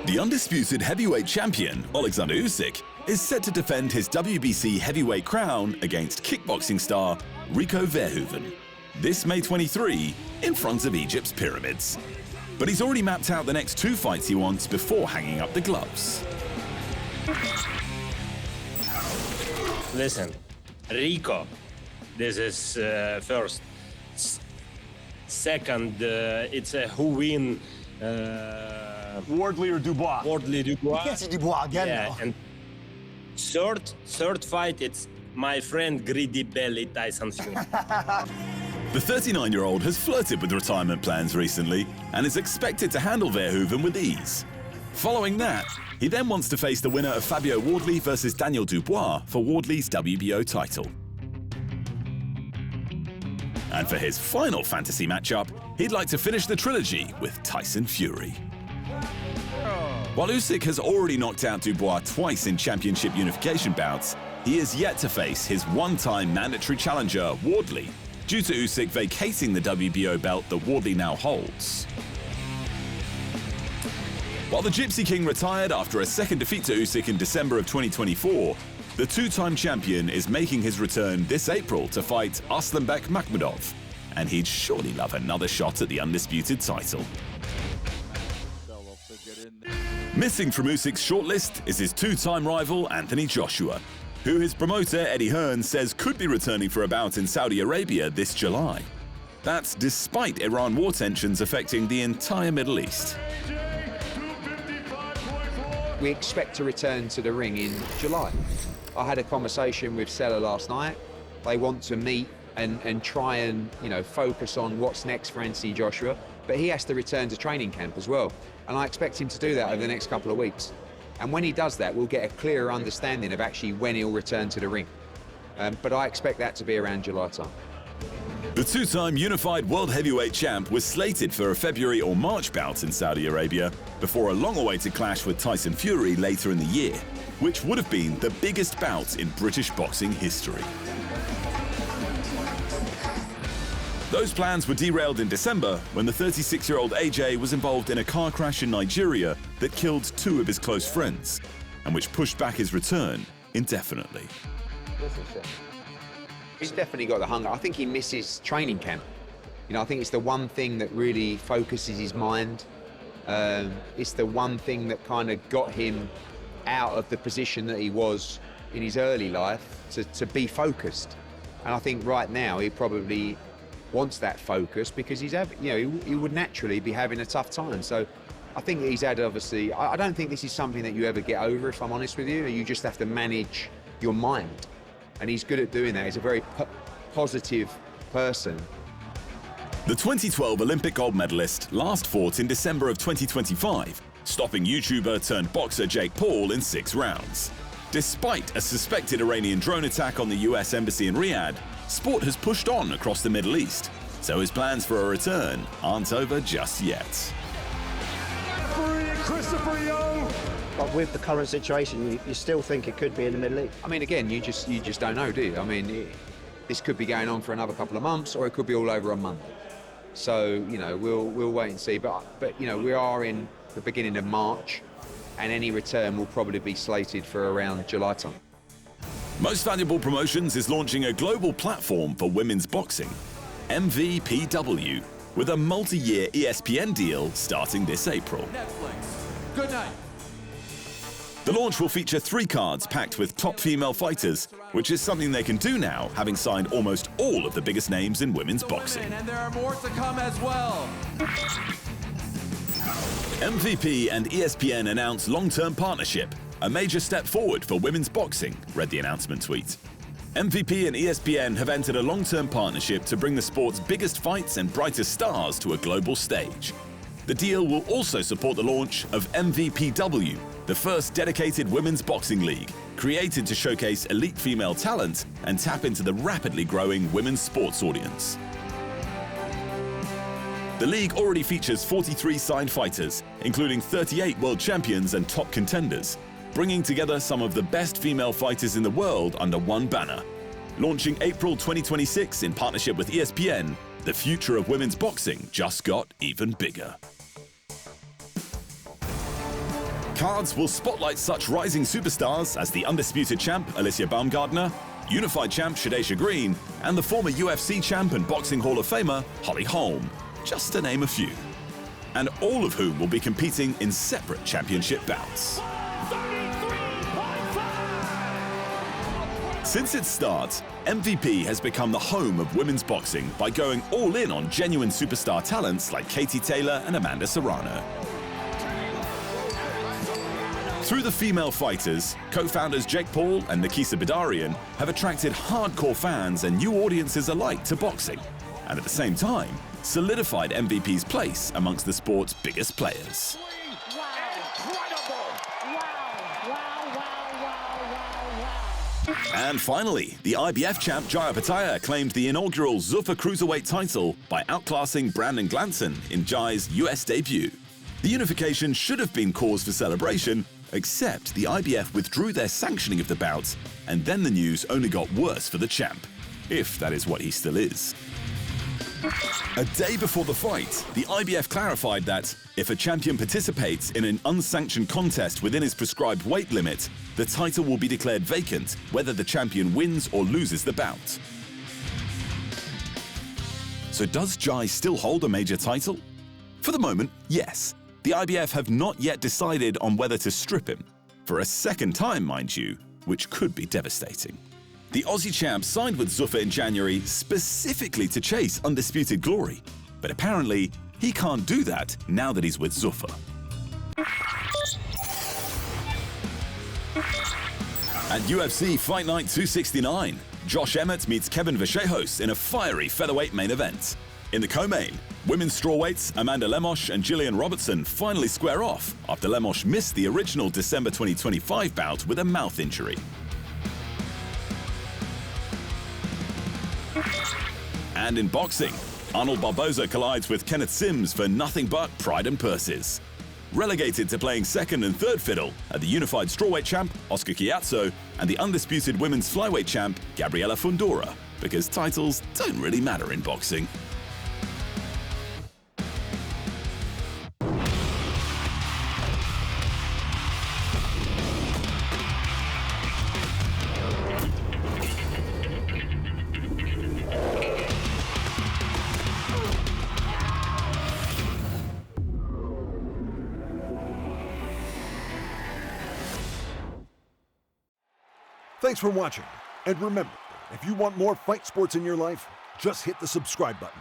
The undisputed heavyweight champion, Oleksandr Usyk, is set to defend his WBC heavyweight crown against kickboxing star Rico Verhoeven this May 23 in front of Egypt's pyramids. But he's already mapped out the next 2 fights he wants before hanging up the gloves. Listen, Rico, this is first. Second, it's a who win. Wardley or Dubois? Wardley Dubois. You can't say Dubois again, Yeah, though. and third fight, it's my friend Greedy Belly Tyson Fury. The 39-year-old has flirted with retirement plans recently and is expected to handle Verhoeven with ease. Following that, he then wants to face the winner of Fabio Wardley versus Daniel Dubois for Wardley's WBO title. And for his final fantasy matchup, he'd like to finish the trilogy with Tyson Fury. While Usyk has already knocked out Dubois twice in championship unification bouts, he is yet to face his one-time mandatory challenger, Wardley, due to Usyk vacating the WBO belt that Wardley now holds. While the Gypsy King retired after a second defeat to Usyk in December of 2024, the two-time champion is making his return this April to fight Arslanbek Makhmudov, and he'd surely love another shot at the undisputed title. Missing from Usyk's shortlist is his two-time rival Anthony Joshua, who his promoter Eddie Hearn says could be returning for a bout in Saudi Arabia this July. That's despite Iran war tensions affecting the entire Middle East. We expect to return to the ring in July. I had a conversation with Sella last night. They want to meet and try and focus on what's next for Anthony Joshua, but he has to return to training camp as well. And I expect him to do that over the next couple of weeks. And when he does that, we'll get a clearer understanding of actually when he'll return to the ring. But I expect that to be around July time. The two-time unified world heavyweight champ was slated for a February or March bout in Saudi Arabia before a long-awaited clash with Tyson Fury later in the year, which would have been the biggest bout in British boxing history. Those plans were derailed in December when the 36-year-old AJ was involved in a car crash in Nigeria that killed 2 of his close friends, and which pushed back his return indefinitely. He's definitely got the hunger. I think he misses training camp. I think it's the one thing that really focuses his mind. It's the one thing that kind of got him out of the position that he was in his early life to be focused. And I think right now he probably wants that focus because he would naturally be having a tough time. So I think he's had, obviously, I don't think this is something that you ever get over, if I'm honest with you. You just have to manage your mind. And he's good at doing that. He's a very positive person. The 2012 Olympic gold medalist last fought in December of 2025, stopping YouTuber turned boxer Jake Paul in 6 rounds. Despite a suspected Iranian drone attack on the US Embassy in Riyadh, sport has pushed on across the Middle East, so his plans for a return aren't over just yet. But with the current situation, you still think it could be in the Middle East? I mean, again, you just don't know, do you? I mean, this could be going on for another couple of months, or it could be all over a month. So, we'll wait and see. But we are in the beginning of March, and any return will probably be slated for around July time. Most Valuable Promotions is launching a global platform for women's boxing, MVPW, with a multi-year ESPN deal starting this April. Netflix. Good night. The launch will feature 3 cards packed with top female fighters, which is something they can do now, having signed almost all of the biggest names in women's boxing. And there are more to come as well. MVP and ESPN announce long-term partnership, a major step forward for women's boxing, read the announcement tweet. MVP and ESPN have entered a long-term partnership to bring the sport's biggest fights and brightest stars to a global stage. The deal will also support the launch of MVPW, the first dedicated women's boxing league, created to showcase elite female talent and tap into the rapidly growing women's sports audience. The league already features 43 signed fighters, including 38 world champions and top contenders, bringing together some of the best female fighters in the world under one banner. Launching April 2026 in partnership with ESPN, the future of women's boxing just got even bigger. Cards will spotlight such rising superstars as the undisputed champ Alicia Baumgardner, unified champ Shadesha Green, and the former UFC champ and Boxing Hall of Famer Holly Holm, just to name a few. And all of whom will be competing in separate championship bouts. Since its start, MVP has become the home of women's boxing by going all in on genuine superstar talents like Katie Taylor and Amanda Serrano. Through the female fighters, co-founders Jake Paul and Nikisa Bidarian have attracted hardcore fans and new audiences alike to boxing, and at the same time, solidified MVP's place amongst the sport's biggest players. And finally, the IBF champ Jai Opetaia claimed the inaugural Zuffa Cruiserweight title by outclassing Brandon Glanton in Jai's US debut. The unification should have been cause for celebration, except the IBF withdrew their sanctioning of the bout, and then the news only got worse for the champ, if that is what he still is. A day before the fight, the IBF clarified that if a champion participates in an unsanctioned contest within his prescribed weight limit, the title will be declared vacant whether the champion wins or loses the bout. So does Jai still hold a major title? For the moment, yes. The IBF have not yet decided on whether to strip him, for a second time, mind you, which could be devastating. The Aussie champ signed with Zuffa in January specifically to chase undisputed glory, but apparently he can't do that now that he's with Zuffa. At UFC Fight Night 269, Josh Emmett meets Kevin Vachejos in a fiery featherweight main event. In the co-main, women's strawweights Amanda Lemos and Jillian Robertson finally square off after Lemos missed the original December 2025 bout with a mouth injury. And in boxing, Arnold Barboza collides with Kenneth Sims for nothing but pride and purses. Relegated to playing second and third fiddle are the unified strawweight champ Oscar Chiazzo and the undisputed women's flyweight champ Gabriela Fundora, because titles don't really matter in boxing. Thanks for watching, and remember, if you want more fight sports in your life, just hit the subscribe button.